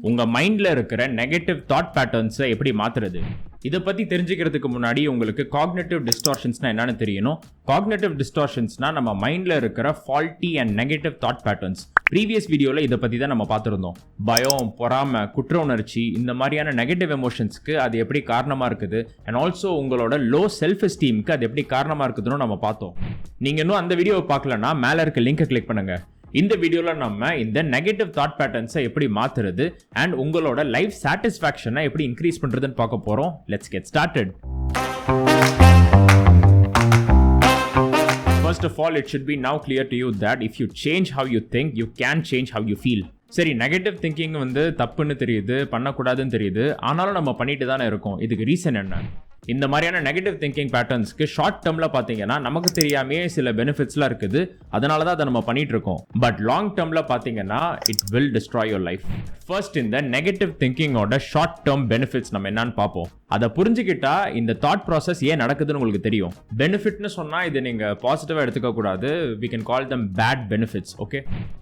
உங்க மைண்ட்ல இருக்கிற நெகட்டிவ் தாட் பேட்டர்ன்ஸை எப்படி மாத்துறது? இதை பத்தி தெரிஞ்சுக்கிறதுக்கு முன்னாடி உங்களுக்கு காக்னிட்டிவ் டிஸ்டார்ஷன்ஸ்னா என்னன்னு தெரியணும். காக்னிட்டிவ் டிஸ்டார்ஷன்ஸ்னா நம்ம மைண்ட்ல இருக்கிற faulty and negative thought patterns. Previous வீடியோல இதை பத்தி தான் நம்ம பார்த்துருந்தோம். பயம், பொறாமை, குற்ற உணர்ச்சி, இந்த மாதிரியான நெகட்டிவ் எமோஷன்ஸ்க்கு அது எப்படி காரணமா இருக்குது, அண்ட் ஆல்சோ உங்களோட லோ செல்ஃப் எஸ்டீம்க்கு அது எப்படி காரணமா இருக்குதுன்னு நம்ம பார்த்தோம். நீங்க இன்னும் அந்த வீடியோவை பார்க்கலன்னா மேல இருக்க லிங்கை கிளிக் பண்ணுங்க. இந்த வீடியோல நம்ம இந்த நெகட்டிவ் தாட் பேட்டர்ன்ஸை எப்படி மாத்துறது அண்ட் உங்களோட லைஃப் சாட்டிஸ்ஃபேக்ஷனை எப்படி இன்க்ரீஸ் பண்றதுன்னு பார்க்க போறோம். Let's get started. First of all, it should be now clear to you that if you change how you think, you can change how you feel. சரி, negative thinking தப்புன்னு தெரியுது, பண்ணக்கூடாதுன்னு தெரியுது, ஆனாலும் நம்ம பண்ணிட்டு தானே இருக்கோம். இதுக்கு ரீசன் என்ன? இந்த மாதிரியான நெகட்டிவ் திங்கிங் பேட்டர்ன்ஸ்க்கு ஷார்ட் டேர்ம்ல பாத்தீங்கன்னா நமக்கு தெரியாமே சில பெனிஃபிட்ஸ்லாம் இருக்குது, அதனால தான் அதை நம்ம பண்ணிட்டு இருக்கோம். பட் லாங் டேர்ம்ல பாத்தீங்கன்னா it will destroy your life. First, இந்த நெகட்டிவ் திங்கிங்கோட ஷார்ட் டேர்ம் பெனிஃபிட்ஸ் நம்ம என்னன்னு பார்ப்போம். அதை புரிஞ்சுக்கிட்டா இந்த தாட் ப்ராசஸ் ஏன் நடக்குதுன்னு உங்களுக்கு தெரியும். பெனிஃபிட்னு சொன்னா இது நீங்க பாசிட்டிவா எடுத்துக்க கூடாது. we can call them bad benefits.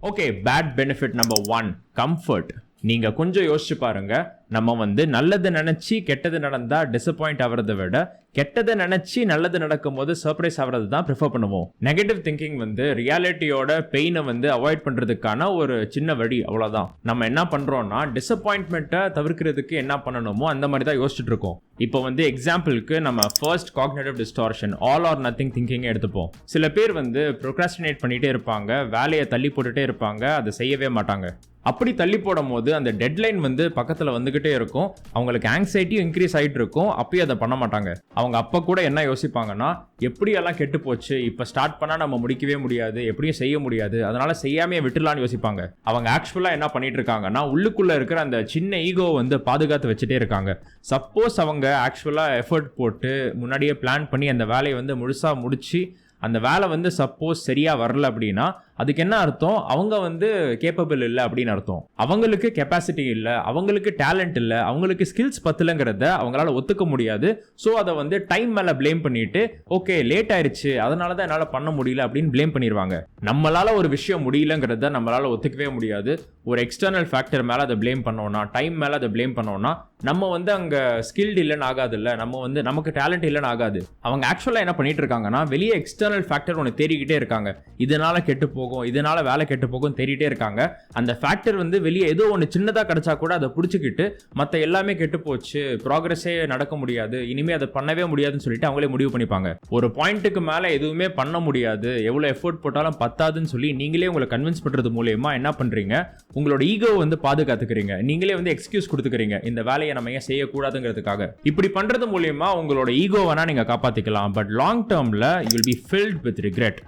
Okay, bad benefit number 1, comfort. நீங்க கொஞ்சம் யோசிச்சு பாருங்க. நம்ம நல்லது நினைச்சு கெட்டது நடந்தா டிசப்பாயிண்ட் ஆகிறத விட கெட்டதை நினைச்சு நல்லது நடக்கும் போது சர்ப்ரைஸ் ஆகிறது தான் ப்ரிஃபர் பண்ணுவோம். நெகட்டிவ் திங்கிங் ரியாலிட்டியோட பெயினை அவாய்ட் பண்றதுக்கான ஒரு சின்ன வழி, அவ்வளவுதான். நம்ம என்ன பண்றோம்னா டிசப்பாயின்ட்மெண்ட்டை தவிர்க்கிறதுக்கு என்ன பண்ணணுமோ அந்த மாதிரி தான் யோசிச்சுட்டு இருக்கோம். இப்போ எக்ஸாம்பிளுக்கு நம்ம first cognitive distortion, all or nothing thinking எடுத்துப்போம். சில பேர் ப்ரோக்ராஸ்டினேட் பண்ணிட்டே இருப்பாங்க, வேலையை தள்ளி போட்டுட்டே இருப்பாங்க, அதை செய்யவே மாட்டாங்க. அப்படி தள்ளி போடும் போது அந்த டெட்லைன் பக்கத்துல வந்துகிட்டே இருக்கும், அவங்களுக்கு ஆங்ஸைட்டியும் இன்க்ரீஸ் ஆகிட்டு இருக்கும், அப்பயும் அதை பண்ண மாட்டாங்க. அவங்க அப்ப கூட என்ன யோசிப்பாங்கன்னா, எப்படியெல்லாம் கெட்டு போச்சு, இப்ப ஸ்டார்ட் பண்ணா நம்ம முடிக்கவே முடியாது, எப்படியும் செய்ய முடியாது, அதனால செய்யாமே விட்டுலான்னு யோசிப்பாங்க. அவங்க ஆக்சுவலா என்ன பண்ணிட்டு இருக்காங்கன்னா, உள்ளுக்குள்ள இருக்கிற அந்த சின்ன ஈகோ பாதுகாத்து வச்சுட்டே இருக்காங்க. சப்போஸ் அவங்க ஆக்சுவலா எஃபர்ட் போட்டு முன்னாடியே பிளான் பண்ணி அந்த வேலையை முழுசா முடிச்சு அந்த வேலை சப்போஸ் சரியா வரல அப்படின்னா அதுக்கு என்ன அர்த்தம்? அவங்க கேப்பபிள் இல்லை அப்படின்னு அர்த்தம். அவங்களுக்கு கெப்பாசிட்டி இல்லை, அவங்களுக்கு டேலண்ட் இல்லை, அவங்களுக்கு ஸ்கில்ஸ் பத்தலைங்கிறத அவங்களால ஒத்துக்க முடியாது. ஸோ அதை டைம் மேல பிளேம் பண்ணிட்டு, ஓகே லேட் ஆயிடுச்சு அதனால தான் என்னால் பண்ண முடியல அப்படின்னு பிளேம் பண்ணிடுவாங்க. நம்மளால ஒரு விஷயம் முடியலங்கிறத நம்மளால ஒத்துக்கவே முடியாது. ஒரு எக்ஸ்டர்னல் ஃபேக்டர் மேல அதை பிளேம் பண்ணோம்னா, டைம் மேல அதை பிளேம் பண்ணோம்னா நம்ம அங்க ஸ்கில்டு இல்லைன்னு ஆகாது, இல்லை நம்ம நமக்கு டேலண்ட் இல்லைன்னு ஆகாது. அவங்க ஆக்சுவலா என்ன பண்ணிட்டு இருக்காங்கன்னா, வெளியே எக்ஸ்டர்னல் ஃபேக்டர் ஒன்று தேடிக்கிட்டே இருக்காங்க. இதனால கெட்டு போகும், இதனால வேலை கெட்டு போகும் தேடிட்டே இருக்காங்க. அந்த ஃபேக்டர் வெளியே ஏதோ ஒன்று சின்னதா கிடைச்சா கூட அதை பிடிச்சிக்கிட்டு மற்ற எல்லாமே கெட்டு போச்சு, ப்ராக்ரஸே நடக்க முடியாது, இனிமே அதை பண்ணவே முடியாதுன்னு சொல்லிட்டு அவங்களே முடிவு பண்ணிப்பாங்க. ஒரு பாயிண்ட்டுக்கு மேல எதுவுமே பண்ண முடியாது, எவ்வளவு எஃபோர்ட் போட்டாலும் பத்தாதுன்னு சொல்லி நீங்களே உங்களை கன்வின்ஸ் பண்றது மூலமா என்ன பண்றீங்க, உங்களோட ஈகோ பாதுகாத்துக்கிறீங்க. நீங்களே எக்ஸ்கியூஸ் கொடுத்துக்கிறீங்க, இந்த வேலையை நம்ம ஏன் செய்யக்கூடாதுங்கிறதுக்காக. இப்படி பண்றது மூலமா உங்களோட ஈகோ வேணா நீங்க காப்பாத்திக்கலாம். பட் லாங் டேர்ம்ல you will be filled with regret.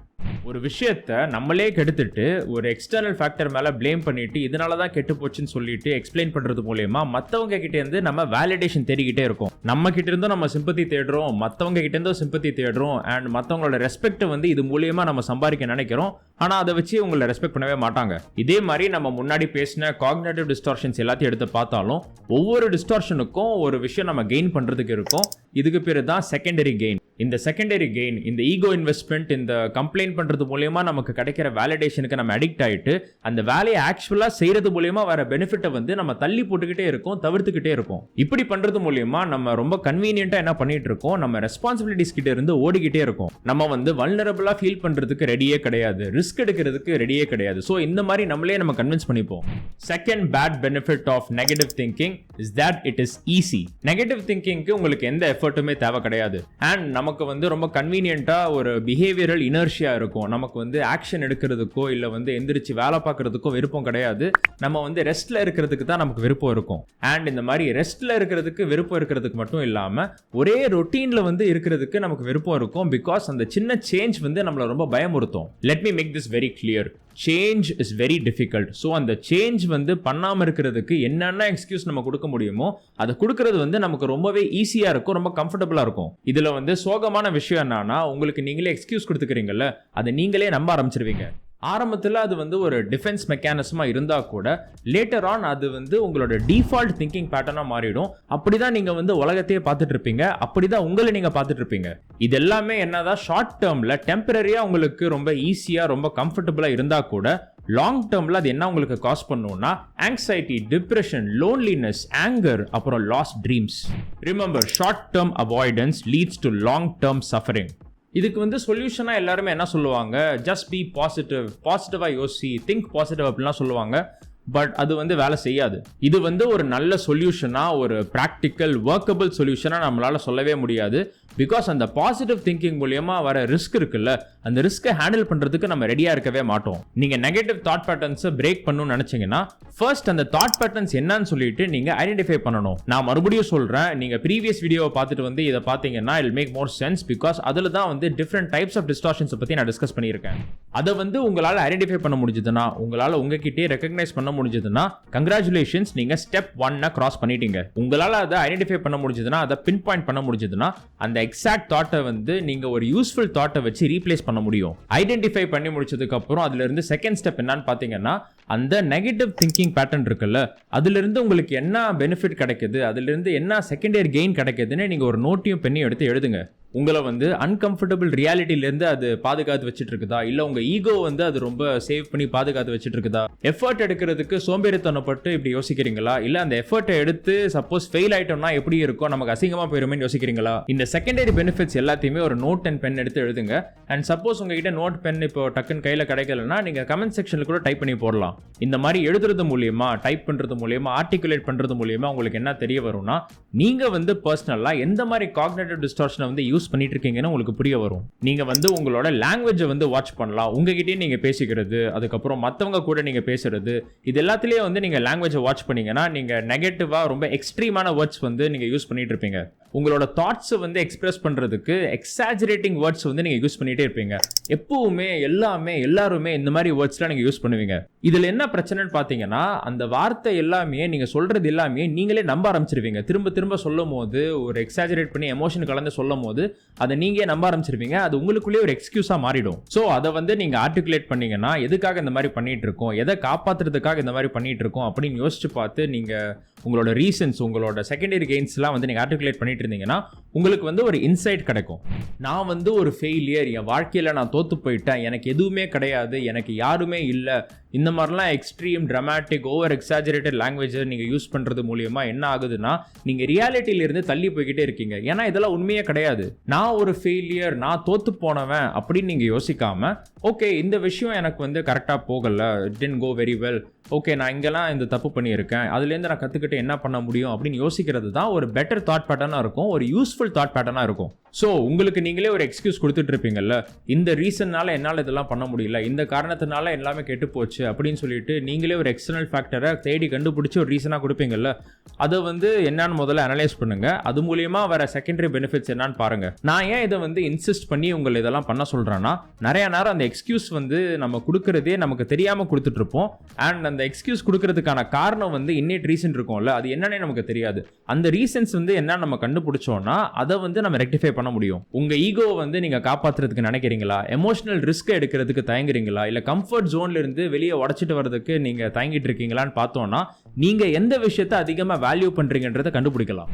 ஒரு விஷயத்தை நம்மளே கெடுத்துட்டு ஒரு எக்ஸ்டர்னல் ஃபேக்டர் மேல பிளேம் பண்ணிட்டு இதனாலதான் கெட்டு போச்சுன்னு சொல்லிட்டு எக்ஸ்பிளைன் பண்றது மூலமா மத்தவங்க கிட்ட இருந்து நம்ம வேலிடேஷன் தேடிக்கிட்டே இருக்கோம். நம்ம கிட்ட இருந்தும் நம்ம சிம்பத்தி தேடுறோம், மத்தவங்க கிட்ட இருந்தும் சிம்பத்தி தேடுறோம், அண்ட் மத்தவங்களோட ரெஸ்பெக்ட் இது மூலியமா நம்ம சம்பாதிக்க நினைக்கிறோம். ஆனா அதை வச்சு உங்களை ரெஸ்பெக்ட் பண்ணவே மாட்டாங்க. இதே மாதிரி நம்ம முன்னாடி பேசின காக்னிட்டிவ் டிஸ்டார்ஷன்ஸ் எல்லாத்தையும் எடுத்து பார்த்தாலும் ஒவ்வொரு டிஸ்டார்ஷனுக்கும் ஒரு விஷயம் நம்ம கெயின் பண்றதுக்கு இருக்கும். இதுக்கு பேரு தான் செகண்டரி கெயின். இந்த செகண்டரி கெயின், இந்த ஈகோ இன்வெஸ்ட்மெண்ட், இந்த கம்ப்ளைண்ட் பண்றது மூலமா நமக்கு கிடைக்கிற வேலிடேஷனுக்கு நம்ம அடிக்ட் ஆயிட்டு அந்த வேலையை ஆக்சுவலா செய்யறது மூலமா வர பெனிஃபிட்டை நம்ம தள்ளி போட்டுக்கிட்டே இருக்கோம், தவிர்த்துக்கிட்டே இருக்கோம். இப்படி பண்றது மூலமா நம்ம ரொம்ப கன்வீனியன்ட்டா என்ன பண்ணிட்டு இருக்கோம், நம்ம ரெஸ்பான்சிபிலிட்டிஸ் கிட்ட இருந்து ஓடிக்கிட்டே இருக்கோம். நம்ம வல்னரபிளா ஃபீல் பண்றதுக்கு ரெடியே கிடையாது, ரிஸ்க் எடுக்கிறதுக்கு ரெடியே கிடையாது. ஸோ இந்த மாதிரி நம்மளே நம்ம கன்வின்ஸ் பண்ணிப்போம். Second bad benefit of negative thinking is that it is easy. Negative திங்கிங்க்கு உங்களுக்கு எந்த எஃபர்ட்டுமே தேவை கிடையாது. அண்ட் நமக்கு ரொம்ப கன்வீனியன்ட்டா ஒரு பிஹேவியரல் இனர்ஷியா இருக்கும். நமக்கு ஆக்ஷன் எடுக்கிறதுக்கோ இல்ல எந்திரிச்சு வேலை பார்க்கறதுக்கோ விருப்பம் கிடையாது. நம்ம ரெஸ்ட்ல இருக்கிறதுக்கு தான் நமக்கு விருப்பம் இருக்கும். அண்ட் இந்த மாதிரி ரெஸ்ட்ல இருக்கிறதுக்கு விருப்பம் இருக்கிறதுக்கு மட்டும் இல்லாம ஒரே ரொட்டீன்ல இருக்கிறதுக்கு நமக்கு விருப்பம் இருக்கும். பிகாஸ் அந்த சின்ன சேஞ்ச் நம்மள ரொம்ப பயமுறுத்தும். Let me make this very clear. Change is very difficult. So அந்த சேஞ்ச் பண்ணாம இருக்கிறதுக்கு என்னென்ன எக்ஸ்கியூஸ் நம்ம கொடுக்க முடியுமோ அதை கொடுக்கறது நமக்கு ரொம்பவே ஈஸியா இருக்கும், ரொம்ப கம்ஃபர்டபுளா இருக்கும். இதுல சோகமான விஷயம் என்னன்னா, உங்களுக்கு நீங்களே எக்ஸ்கியூஸ் கொடுத்துக்கிறீங்கல்ல, அதை நீங்களே நம்ப ஆரம்பிச்சிருவீங்க. ஆரம்பத்தில் அது ஒரு டிஃபென்ஸ் மெக்கானிசமா இருந்தா கூட லேட்டர் ஆன் அது உங்களோட டிஃபால்ட் திங்கிங் பேட்டர்னா மாறிடும். அப்படிதான் நீங்க உலகத்தையே பார்த்துட்டு இருப்பீங்க, அப்படிதான் உங்களை நீங்க பார்த்துட்டு இருப்பீங்க. இது எல்லாமே என்னதான் ஷார்ட் டேர்ம்ல டெம்பரரியா உங்களுக்கு ரொம்ப ஈஸியா ரொம்ப கம்ஃபர்டபுளா இருந்தா கூட லாங் டேர்ம்ல அது என்ன உங்களுக்கு காஸ் பண்ணும்னா ஆங்ஸைட்டி, டிப்ரெஷன், லோன்லினஸ், ஆங்கர், அப்புறம் lost dreams. Remember, short term avoidance leads to long term suffering. இதுக்கு வந்து சொல்யூஷனா எல்லாருமே என்ன சொல்லுவாங்க, ஜஸ்ட் பி பாசிட்டிவ், பாசிட்டிவா யோசி, திங்க் பாசிட்டிவ் அப்படிலாம் சொல்லுவாங்க. பட் அது வந்து வேலை செய்யாது. இது வந்து ஒரு நல்ல சொல்யூஷனா, ஒரு ப்ராக்டிக்கல் ஒர்க்கபிள் சொல்யூஷனா நம்மளால சொல்லவே முடியாது. பிகாஸ் அந்த பாசிட்டிவ் திங்கிங் மூலியமா வர ரிஸ்க் இருக்குல்ல, அந்த ரிஸ்க்கை ஹேண்டில் பண்றதுக்கு நம்ம ரெடியா இருக்கவே மாட்டோம். நீங்க நெகட்டிவ் தாட் பேட்டர்ன்ஸை பிரேக் பண்ணணும்னு நினைச்சீங்கன்னா ஃபர்ஸ்ட் அந்த தாட் பேட்டர்ன்ஸ் என்னன்னு சொல்லிட்டு நீங்க ஐடென்டிஃபை பண்ணணும். நான் மறுபடியும் சொல்றேன், நீங்க ப்ரீவியஸ் வீடியோவை பார்த்துட்டு வந்து இதை பார்த்தீங்கன்னா it make more sense. Because அதுல தான் வந்து டிஃப்ரெண்ட் டைப்ஸ் ஆஃப் டிஸ்டார்ஷன்ஸ் பத்தி நான் டிஸ்கஸ் பண்ணியிருக்கேன். அதை வந்து உங்களால ஐடென்டிஃபை பண்ண முடிஞ்சதுன்னா, உங்களால உங்ககிட்டே ரெகக்னைஸ் பண்ண முடிஞ்சதுன்னா கங்க்ராச்சுலேஷன்ஸ், நீங்க ஸ்டெப் 1 கிராஸ் பண்ணிட்டீங்க. உங்களால அதை ஐடென்டிஃபை பண்ண முடிஞ்சதுன்னா, அதை பின் பாயிண்ட் பண்ண முடிஞ்சதுன்னா, அந்த எக்ஸாக்ட் தாட்டை வந்து நீங்க ஒரு யூஸ்ஃபுல் தாட்டை வச்சு ரீப்ளேஸ் பண்ண முடியும். ஐடென்டிஃபை பண்ணி முடிச்சதுக்கு அப்புறம் அதுல இருந்து செகண்ட் ஸ்டெப் என்னன்னு பாத்தீங்கன்னா, அந்த நெகட்டிவ் திங்கிங் பேட்டர்ன் இருக்குல்ல, அதுல இருந்து உங்களுக்கு என்ன பெனிஃபிட் கிடைக்குது, அதுல இருந்து என்ன செகண்டரி கெயின் கிடைக்குதுன்னு நீங்க ஒரு நோட்டையும் பெண்ணையும் எடுத்து எழுதுங்க. உங்களை வந்து அன்கம்ஃபர்டபுள் ரியாலிட்டிலேருந்து அது பாதுகாத்து வச்சுட்டு இருக்குதா, இல்லை உங்கள் ஈகோ வந்து அது ரொம்ப சேவ் பண்ணி பாதுகாத்து வச்சுட்டு இருக்குதா? எஃபர்ட் எடுக்கிறதுக்கு சோம்பேறித்தனப்பட்டு இப்படி யோசிக்கிறீங்களா? இல்லை அந்த எஃபர்ட்டை எடுத்து சப்போஸ் ஃபெயில் ஆயிட்டோம்னா எப்படி இருக்கும், நமக்கு அசிங்கமாக போயிருமேன்னு யோசிக்கிறீங்களா? இந்த செகண்டரி பெனிஃபிட்ஸ் எல்லாத்தையுமே ஒரு நோட் அண்ட் பென் எடுத்து எழுதுங்க. அண்ட் சப்போஸ் உங்ககிட்ட நோட் பென் இப்போ டக்குன்னு கையில் கிடைக்கலன்னா நீங்கள் கமெண்ட் செக்ஷனில் கூட டைப் பண்ணி போடலாம். இந்த மாதிரி எழுதுறது மூலியமா, டைப் பண்ணுறது மூலியமா, ஆர்டிகுலேட் பண்ணுறது மூலியமா உங்களுக்கு என்ன தெரிய வரும்னா, நீங்கள் வந்து பர்சனலாக எந்த மாதிரி காக்னிட்டிவ் டிஸ்டார்ஷனை வந்து யூஸ் பண்ணிட்டு இருக்கீங்கன்னு உங்களுக்கு புரிய வரும். நீங்க வந்து உங்களோட லாங்குவேஜை வந்து வாட்ச் பண்ணலாம். உங்ககிட்டயே நீங்க பேசிக்கிறது, அதுக்கப்புறம் மற்றவங்க கூட நீங்க பேசுறது, இது எல்லாத்திலேயே வந்து நீங்க லாங்குவேஜை வாட்ச் பண்ணீங்கன்னா நீங்க நெகட்டிவா ரொம்ப எக்ஸ்ட்ரீமான வேர்ட்ஸ் வந்து நீங்க யூஸ் பண்ணிட்டு இருப்பீங்க. உங்களோட தாட்ஸ் வந்து எக்ஸ்பிரஸ் பண்றதுக்கு எக்ஸாஜரேட்டிங் வேர்ட்ஸ் வந்து நீங்க யூஸ் பண்ணிட்டே இருப்பீங்க. எப்பவுமே எல்லாருமே இந்த மாதிரி வேர்ட்ஸ்லாம் நீங்க யூஸ் பண்ணுவீங்க. இதுல என்ன பிரச்சனைன்னு பாத்தீங்கன்னா, அந்த வார்த்தை எல்லாமே நீங்க சொல்றது எல்லாமே நீங்களே நம்ப ஆரம்பிச்சிருவீங்க. திரும்ப திரும்ப சொல்லும் போது, ஒரு எக்ஸாஜரேட் பண்ணி எமோஷன் கலந்து சொல்லும் போது அதை நீங்க நம்ப ஆரம்பிச்சிருவீங்க. அது உங்களுக்குள்ளே ஒரு எக்ஸ்கியூஸா மாறிடும். சோ அதை வந்து நீங்க ஆர்டிகுலேட் பண்ணீங்கன்னா, எதுக்காக இந்த மாதிரி பண்ணிட்டு இருக்கோம், எதை காப்பாத்துறதுக்காக இந்த மாதிரி பண்ணிட்டு இருக்கோம் அப்படின்னு யோசிச்சு பார்த்து நீங்க உங்களோட ரீசன்ஸ், உங்களோட செகண்டரி கெயின்ஸ்லாம் வந்து நீங்க ஆர்டிகுலேட் பண்ணிட்டு இருந்தீங்கன்னா உங்களுக்கு வந்து ஒரு இன்சைட் கிடைக்கும். நான் வந்து ஒரு ஃபெயிலியர், என் வாழ்க்கையில நான் தோத்து போயிட்டேன், எனக்கு எதுவுமே கிடையாது, எனக்கு யாருமே இல்லை, இந்த மாதிரிலாம் எக்ஸ்ட்ரீம் டிராமாட்டிக் ஓவர் எக்ஸாஜரேட்டட் லாங்குவேஜை நீங்கள் யூஸ் பண்ணுறது மூலியமா என்ன ஆகுதுன்னா, நீங்கள் ரியாலிட்டியிலிருந்து தள்ளி போய்கிட்டே இருக்கீங்க. ஏன்னா இதெல்லாம் உண்மையே கிடையாது. நான் ஒரு ஃபெயிலியர், நான் தோத்து போனவன் அப்படின்னு நீங்கள் யோசிக்காம, ஓகே இந்த விஷயம் எனக்கு வந்து கரெக்டாக போகலை, it didn't go very well, okay நான் இங்கெல்லாம் இந்த தப்பு பண்ணியிருக்கேன், அதுலேருந்து நான் கற்றுக்கிட்டு என்ன பண்ண முடியும் அப்படின்னு யோசிக்கிறது தான் ஒரு பெட்டர் தாட் பேட்டர்னாக இருக்கும், ஒரு யூஸ்ஃபுல் தாட் பேட்டர்னாக இருக்கும். ஸோ உங்களுக்கு நீங்களே ஒரு எக்ஸ்கியூஸ் கொடுத்துட்டு இருப்பீங்கல்ல, இந்த ரீசன்னால என்னால் இதெல்லாம் பண்ண முடியல, இந்த காரணத்தினால எல்லாமே கெட்டு போச்சு அப்படின்னு சொல்லிட்டு நீங்களே ஒரு எக்ஸ்டர்னல் ஃபேக்டரை தேடி கண்டுபிடிச்சி ஒரு ரீசனாக கொடுப்பீங்கல்ல, அதை வந்து என்னன்னு முதல்ல அனலைஸ் பண்ணுங்க. அது மூலியமா வர செகண்டரி பெனிஃபிட்ஸ் என்னன்னு பாருங்க. நான் ஏன் இதை வந்து இன்சிஸ்ட் பண்ணி உங்களை இதெல்லாம் பண்ண சொல்றேன்னா, நிறைய நேரம் அந்த எக்ஸ்கியூஸ் வந்து நம்ம கொடுக்கறதே நமக்கு தெரியாம கொடுத்துட்டு இருப்போம். அண்ட் அந்த எக்ஸ்கியூஸ் கொடுக்கறதுக்கான காரணம் வந்து இன்னேட் ரீசன் இருக்கும்ல, அது என்னன்னே நமக்கு தெரியாது. அந்த ரீசன்ஸ் வந்து என்ன நம்ம கண்டுபிடிச்சோம்னா அதை வந்து நம்ம ரெக்டிஃபை பண்ண முடியும். உங்க ஈகோ வந்து நீங்க காப்பாத்துறதுக்கு நினைக்கிறீங்களா, எமோஷனல் ரிஸ்க் எடுக்கிறதுக்கு தயங்குறீங்களா, இல்ல கம்ஃபர்ட் ஜோன்ல இருந்து வெளியே உடைச்சிட்டு வர்றதுக்கு நீங்க தயங்கிட்டு இருக்கீங்களான்னு பார்த்தோம்னா நீங்க எந்த விஷயத்தை அதிகமா வேல்யூ பண்றீங்கன்றதை கண்டுபிடிக்கலாம்.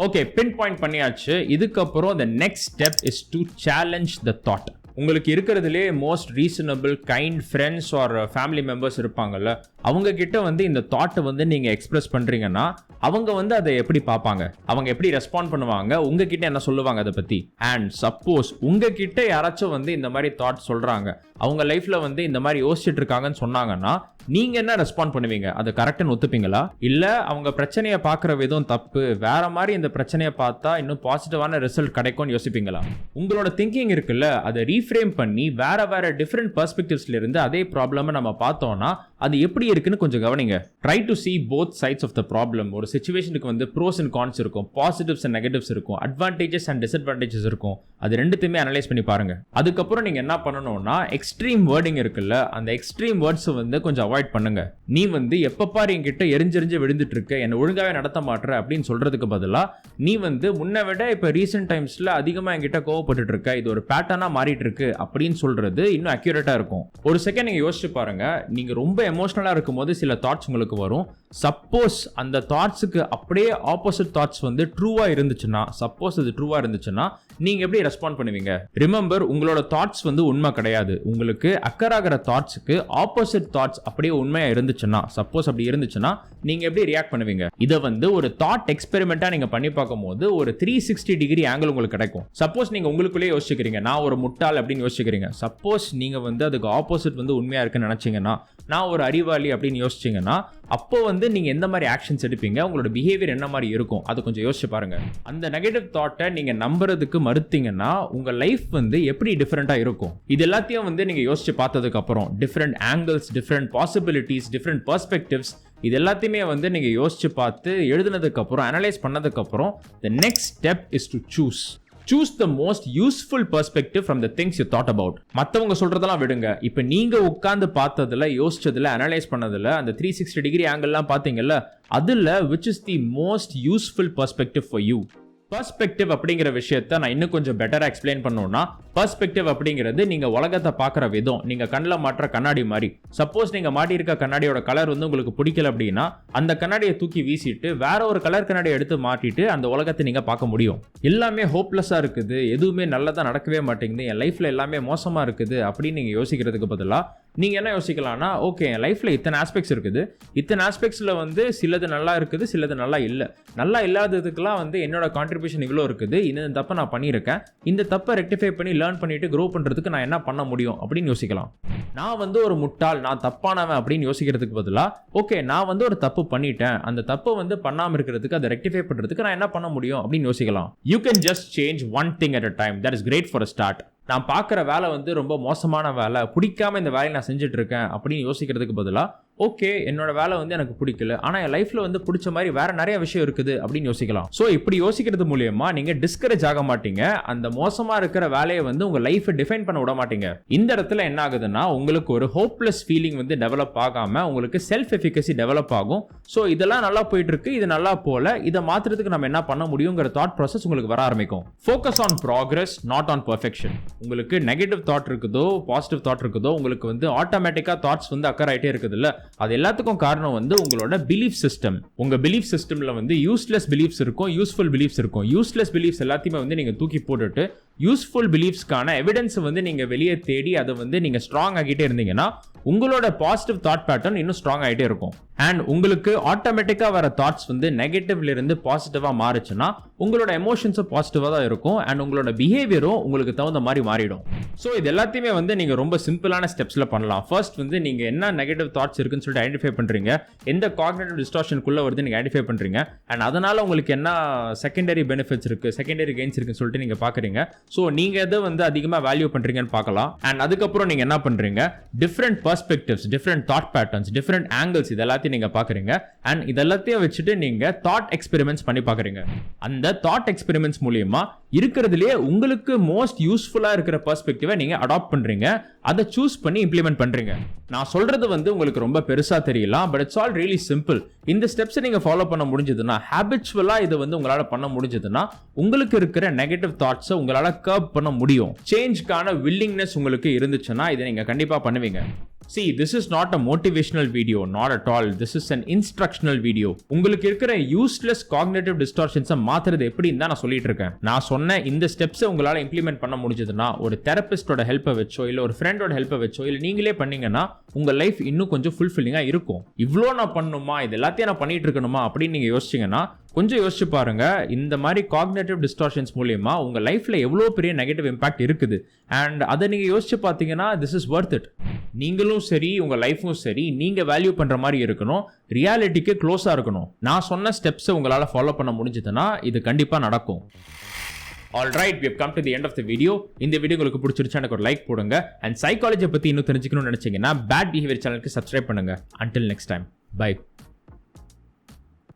ஓகே, பின் பாயிண்ட் பண்ணியாச்சு. இதுக்கப்புறம் the next step is to challenge the thought. உங்களுக்கு இருக்கிறதுலே most reasonable kind friends or family members இருப்பாங்கல்ல, அவங்க கிட்ட வந்து இந்த தாட்டை வந்து நீங்க எக்ஸ்பிரஸ் பண்றீங்கன்னா அவங்க வந்து அதை எப்படி பார்ப்பாங்க, அவங்க எப்படி ரெஸ்பாண்ட் பண்ணுவாங்க, உங்ககிட்ட என்ன சொல்லுவாங்க அதை பத்தி. அண்ட் சப்போஸ் உங்ககிட்ட யாராச்சும் வந்து இந்த மாதிரி தாட் சொல்றாங்க, அவங்க லைஃப்ல வந்து இந்த மாதிரி யோசிச்சுட்டு இருக்காங்கன்னு சொன்னாங்கன்னா நீங்க என்ன ரெஸ்பாண்ட் பண்ணுவீங்க? அதை கரெக்ட்னு ஒத்துப்பீங்களா, இல்ல அவங்க பிரச்சனையை பார்க்குற விதம் தப்பு, வேற மாதிரி இந்த பிரச்சனையை பார்த்தா இன்னும் பாசிட்டிவான ரிசல்ட் கிடைக்கும்னு யோசிப்பீங்களா? உங்களோட திங்கிங் இருக்குல்ல, அதை ரீஃப்ரேம் பண்ணி வேற டிஃப்ரெண்ட் பெர்ஸ்பெக்டிவ்ஸ்ல இருந்து அதே ப்ராப்ளமை நம்ம பார்த்தோம்னா அது எப்படி இருக்குன்னு கொஞ்சம் கவனிங்க. Try to see both sides of the problem. ஒரு சிச்சுவேஷனுக்கு வந்து ப்ரோஸ் அண்ட் கான்ஸ் இருக்கும், பாசிட்டிவ்ஸ் அண்ட் நெகட்டிவ்ஸ் இருக்கும், அட்வான்டேஜஸ் அண்ட் டிஸ்அட்வான்டேஜஸ் இருக்கும். அது ரெண்டுத்தையுமே அனலைஸ் பண்ணி பாருங்க. அதுக்கப்புறம் நீங்க என்ன பண்ணணும்னா, எக்ஸ்ட்ரீம் வேர்டிங் இருக்குல்ல, அந்த எக்ஸ்ட்ரீம் வேர்ட்ஸ் வந்து கொஞ்சம் அவாய்ட் பண்ணுங்க. நீ வந்து எப்ப பாரு என்கிட்ட எரிஞ்செரிஞ்சு விழுந்துட்டு இருக்க, என்ன ஒழுங்காவே நடத்த மாட்டற அப்படின்னு சொல்றதுக்கு பதிலா நீ வந்து முன்ன விட இப்ப ரீசென்ட் டைம்ஸ்ல அதிகமா என்கிட்ட கோவப்பட்டு இருக்க, இது ஒரு பேட்டர்னா மாறிட்டு இருக்கு அப்படின்னு சொல்றது இன்னும் அக்யூரேட்டா இருக்கும். ஒரு செகண்ட் நீங்க யோசிச்சு பாருங்க. நீங்க ரொம்ப எமோஷனலா இருக்கும்போது சில தாட்ஸ் உங்களுக்கு வரும். சப்போஸ் அந்த தாட்ஸுக்கு அப்படியே ஆப்போசிட் தாட்ஸ் வந்து ட்ரூவா இருந்துச்சுன்னா, சப்போஸ் அது ட்ரூவா இருந்துச்சுன்னா நீங்க எப்படி ரெஸ்பாண்ட் பண்ணுவீங்க? ரிமெம்பர், உங்களோட தாட்ஸ் வந்து உண்மை கிடையாது. உங்களுக்கு அக்கர் ஆகிற தாட்ஸுக்கு ஆப்போசிட் தாட்ஸ் அப்படியே உண்மையா இருந்துச்சுன்னா, சப்போஸ் அப்படி இருந்துச்சுன்னா நீங்க எப்படி ரியாக்ட் பண்ணுவீங்க? இதை வந்து ஒரு தாட் எக்ஸ்பெரிமெண்டா நீங்க பண்ணி பார்க்கும்போது ஒரு 360 டிகிரி ஆங்கிள் உங்களுக்கு கிடைக்கும். சப்போஸ் நீங்க உங்களுக்குள்ளே யோசிக்கிறீங்க, நான் ஒரு முட்டாள் அப்படின்னு யோசிக்கிறீங்க. சப்போஸ் நீங்க வந்து அதுக்கு ஆப்போசிட் வந்து உண்மையா இருக்குன்னு நினைச்சீங்கன்னா, நான் ஒரு அறிவாளி அப்படின்னு யோசிச்சீங்கன்னா, அப்போ வந்து நீங்க எந்த மாதிரி ஆக்ஷன்ஸ் எடுப்பீங்க, உங்களோட பிஹேவியர் என்ன மாதிரி இருக்கும், அது கொஞ்சம் யோசிச்சு பாருங்க. அந்த நெகட்டிவ் தாட்டை நீங்க நம்புறதுக்கு மறுத்தீங்கன்னா உங்க லைஃப் வந்து எப்படி டிஃபரெண்டா இருக்கும்? இது எல்லாத்தையும் வந்து நீங்க யோசிச்சு பார்த்ததுக்கு அப்புறம் different angles, different possibilities, different perspectives, இது எல்லாத்தையுமே வந்து நீங்க யோசிச்சு பார்த்து எழுதுனதுக்கு அப்புறம், அனலைஸ் பண்ணதுக்கு அப்புறம், the next step is to choose the most useful perspective from the things you thought about. மத்தவங்க சொல்றதெல்லாம் விடுங்க. இப்போ நீங்க உட்கார்ந்து பார்த்ததுல, யோசிச்சதுல, அனலைஸ் பண்ணதுல அந்த 360 டிகிரி ஆங்கிள்லாம் பார்த்தீங்கல்ல, அதுல which is the most useful perspective for you? Perspective அப்படிங்கிற விஷயத்தை நான் இன்னும் கொஞ்சம் பெட்டரா எக்ஸ்பிளைன் பண்ணணும்னா, பெர்ஸ்பெக்டிவ் அப்படிங்கிறது நீங்க உலகத்தை பார்க்குற விதம். நீங்க கண்ணில் மாற்ற கண்ணாடி மாதிரி. சப்போஸ் நீங்க மாட்டி இருக்க கண்ணாடியோட கலர் வந்து உங்களுக்கு பிடிக்கல அப்படின்னா, அந்த கண்ணாடியை தூக்கி வீசிட்டு வேற ஒரு கலர் கண்ணாடியை எடுத்து மாட்டிட்டு அந்த உலகத்தை நீங்க பார்க்க முடியும். எல்லாமே ஹோப்லெஸ்ஸா இருக்குது, எதுவுமே நல்லதா நடக்கவே மாட்டேங்குது, என் லைஃப்ல எல்லாமே மோசமா இருக்குது அப்படின்னு நீங்க யோசிக்கிறதுக்கு பதிலா நீங்க என்ன யோசிக்கலாம்னா, ஓகே, என் லைஃப்ல இத்தனை ஆஸ்பெக்ட்ஸ் இருக்குது, இத்தனை ஆஸ்பெக்ட்ஸ்ல வந்து சிலது நல்லா இருக்குது, சிலது நல்லா இல்லை. நல்லா இல்லாததுக்கெல்லாம் வந்து என்னோட கான்ட்ரிபியூஷன் இவ்வளோ இருக்குது, இந்த தப்பை நான் பண்ணியிருக்கேன், இந்த தப்பை ரெக்டிஃபை பண்ணி லேர்ன் பண்ணிட்டு க்ரோ பண்றதுக்கு நான் என்ன பண்ண முடியும் அப்படின்னு யோசிக்கலாம். நான் வந்து ஒரு முட்டாள், நான் தப்பானவன் அப்படின்னு யோசிக்கிறதுக்கு பதிலா, ஓகே, நான் வந்து ஒரு தப்பு பண்ணிட்டேன், அந்த தப்பை வந்து பண்ணாம இருக்கிறதுக்கு, அதை ரெக்டிஃபை பண்றதுக்கு நான் என்ன பண்ண முடியும் அப்படின்னு யோசிக்கலாம். You can just change one thing at a time. That is great for a start. நான் பார்க்குற வேலை வந்து ரொம்ப மோசமான வேலை, பிடிக்காம இந்த வேலையை நான் செஞ்சுட்டு இருக்கேன் அப்படின்னு யோசிக்கிறதுக்கு பதிலாக, ஓகே, என்னோட வேலை வந்து எனக்கு பிடிக்கல, ஆனால் என் லைஃப்ல வந்து பிடிச்ச மாதிரி வேற நிறைய விஷயம் இருக்குது அப்படின்னு யோசிக்கலாம். ஸோ இப்படி யோசிக்கிறது மூலியமா நீங்க டிஸ்கரேஜ் ஆக மாட்டீங்க, அந்த மோசமா இருக்கிற வேலையை வந்து உங்க லைஃபை டிஃபைன் பண்ண விட மாட்டீங்க. இந்த இடத்துல என்ன ஆகுதுன்னா, உங்களுக்கு ஒரு ஹோப்லெஸ் ஃபீலிங் வந்து டெவலப் ஆகாம உங்களுக்கு செல்ஃப் எஃபிகசி டெவலப் ஆகும். ஸோ இதெல்லாம் நல்லா போயிட்டு இருக்கு, இது நல்லா போல, இதை மாத்துறதுக்கு நம்ம என்ன பண்ண முடியுங்கிற தாட் ப்ராசஸ் உங்களுக்கு வர ஆரம்பிக்கும். Focus on progress, not on perfection. உங்களுக்கு நெகட்டிவ் தாட் இருக்குதோ, பாசிட்டிவ் தாட் இருக்குதோ, உங்களுக்கு வந்து ஆட்டோமேட்டிக்கா தாட்ஸ் வந்து அக்கர் ஆயிட்டே இருக்குது இல்ல, அது எல்லாத்துக்கும் காரணம் வந்து உங்களோட பிலீஃப் சிஸ்டம். உங்க பிலீஃப் சிஸ்டம்ல வந்து யூஸ்லெஸ் பிலீஃப்ஸ் இருக்கும், யூஸ்ஃபுல் பிலீஃப்ஸ் இருக்கும். யூஸ்லெஸ் பிலீஃப்ஸ் எல்லாத்தையுமே வந்து நீங்க தூக்கி போட்டுட்டு யூஸ்ஃபுல் பிலீஃப்ஸ்க்கான எவிடன்ஸ் வந்து நீங்க வெளியே தேடி அதை வந்து நீங்க ஸ்ட்ராங் ஆகிட்டே இருந்தீங்கன்னா உங்களோட பாசிட்டிவ் தாட் பேட்டர்ன் இன்னும் ஸ்ட்ராங் ஆகிட்டே இருக்கும். அண்ட் உங்களுக்கு ஆட்டோமேட்டிக்கா வர தாட்ஸ் வந்து நெகட்டிவ்ல இருந்து பாசிட்டிவா மாறுச்சுன்னா உங்களோட எமோஷன்ஸும் பாசிட்டிவா தான் இருக்கும் அண்ட் உங்களோட பிஹேவியரும் உங்களுக்கு தகுந்த மாதிரி மாறிடும். ஸோ இது எல்லாத்தையுமே வந்து நீங்க ரொம்ப சிம்பிளான ஸ்டெப்ஸ்ல பண்ணலாம். ஃபர்ஸ்ட் வந்து நீங்க என்ன நெகட்டிவ் தாட்ஸ் இருக்குன்னு சொல்லிட்டு ஐடென்டிஃபை பண்றீங்க, எந்த காக்னிட்டிவ் டிஸ்டார்ஷனுக்குள்ள வருது நீங்க ஐடென்டிஃபை பண்றீங்க, அண்ட் அதனால உங்களுக்கு என்ன செகண்டரி பெனிஃபிட்ஸ் இருக்கு, செகண்டரி கெயின்ஸ் இருக்குன்னு சொல்லிட்டு நீங்க பாக்குறீங்க. ஸோ நீங்க எதை வந்து அதிகமாக வேல்யூ பண்றீங்கன்னு பார்க்கலாம். அண்ட் அதுக்கப்புறம் நீங்க என்ன பண்றீங்க, different perspectives, different thought patterns, different angles, இது எல்லாத்தையும் நீங்க பாக்குறீங்க. அண்ட் இதெல்லாத்தையும் வச்சுட்டு நீங்க தாட் எக்ஸ்பெரிமெண்ட்ஸ் பண்ணி பாக்குறீங்க. அந்த தாட் எக்ஸ்பெரிமெண்ட்ஸ் மூலியமா இருக்கிறதுலயே உங்களுக்கு மோஸ்ட் யூஸ்ஃபுல்லா இருக்கிற பெர்ஸ்பெக்டிவை நீங்க அடாப்ட் பண்றீங்க, அதை சூஸ் பண்ணி இம்ப்ளிமெண்ட் பண்றீங்க. நான் சொல்றது வந்து உங்களுக்கு ரொம்ப பெருசா தெரியலாம், but it's all really simple. இந்த ஸ்டெப்ஸ் நீங்க ஃபாலோ பண்ண முடிஞ்சதுன்னா, ஹேபிச்சுவலா இது வந்து உங்களால பண்ண முடிஞ்சதுன்னா, உங்களுக்கு இருக்கிற நெகட்டிவ் தாட்ஸை உங்களால கர்ப் பண்ண முடியும். சேஞ்ச்க்கான வில்லிங்னஸ் உங்களுக்கு இருந்துச்சுன்னா இதை நீங்க கண்டிப்பா பண்ணுவீங்க. See, this is not a motivational video, not at all. This is an instructional video. உங்களுக்கு இருக்கிற யூஸ்லெஸ் காக்னிட்டிவ் டிஸ்டார்ஷன்ஸை மாத்துறது எப்படின்னு தான் நான் சொல்லிட்டு இருக்கேன். நான் சொன்ன இந்த ஸ்டெப்ஸை உங்களால இம்ப்ளிமெண்ட் பண்ண முடிஞ்சதுன்னா, ஒரு தெரபிஸ்டோட ஹெல்ப்பை வச்சோ இல்ல ஒரு ஃப்ரெண்டோட ஹெல்ப்பை வச்சோ இல்ல நீங்களே பண்ணீங்கன்னா உங்க லைஃப் இன்னும் கொஞ்சம் ஃபுல்ஃபில்லிங்கா இருக்கும். இவ்வளோ நான் பண்ணணுமா, இது எல்லாத்தையும் நான் பண்ணிட்டு இருக்கணுமா அப்படின்னு நீங்க யோசிச்சீங்கன்னா கொஞ்சம் யோசிச்சு பாருங்க. இந்த மாதிரி காக்னிட்டிவ் டிஸ்டார்ஷன்ஸ் மூலியமா உங்க லைஃப்ல எவ்வளவு பெரிய நெகட்டிவ் இம்பாக்ட் இருக்குது அண்ட் அதை நீங்க யோசிச்சு பார்த்தீங்கன்னா திஸ் இஸ் வர்த் இட். நீங்களும் சரி, உங்க லைஃபும் சரி, நீங்க வேல்யூ பண்ற மாதிரி இருக்கணும், ரியாலிட்டிக்கு க்ளோஸா இருக்கணும். நான் சொன்ன ஸ்டெப்ஸை உங்களால ஃபாலோ பண்ண முடிஞ்சதுன்னா இது கண்டிப்பா நடக்கும். Alright, we have come to the end of the video. இந்த வீடியோ உங்களுக்கு பிடிச்சிருச்சா எனக்கு ஒரு லைக் போடுங்க அண்ட் சைக்காலஜி பத்தி இன்னும் தெரிஞ்சுக்கணும்னு நினைச்சீங்கன்னா பேட் பிஹேவியர் சேனலுக்கு சப்ஸ்கிரைப் பண்ணுங்க. Until next time, bye.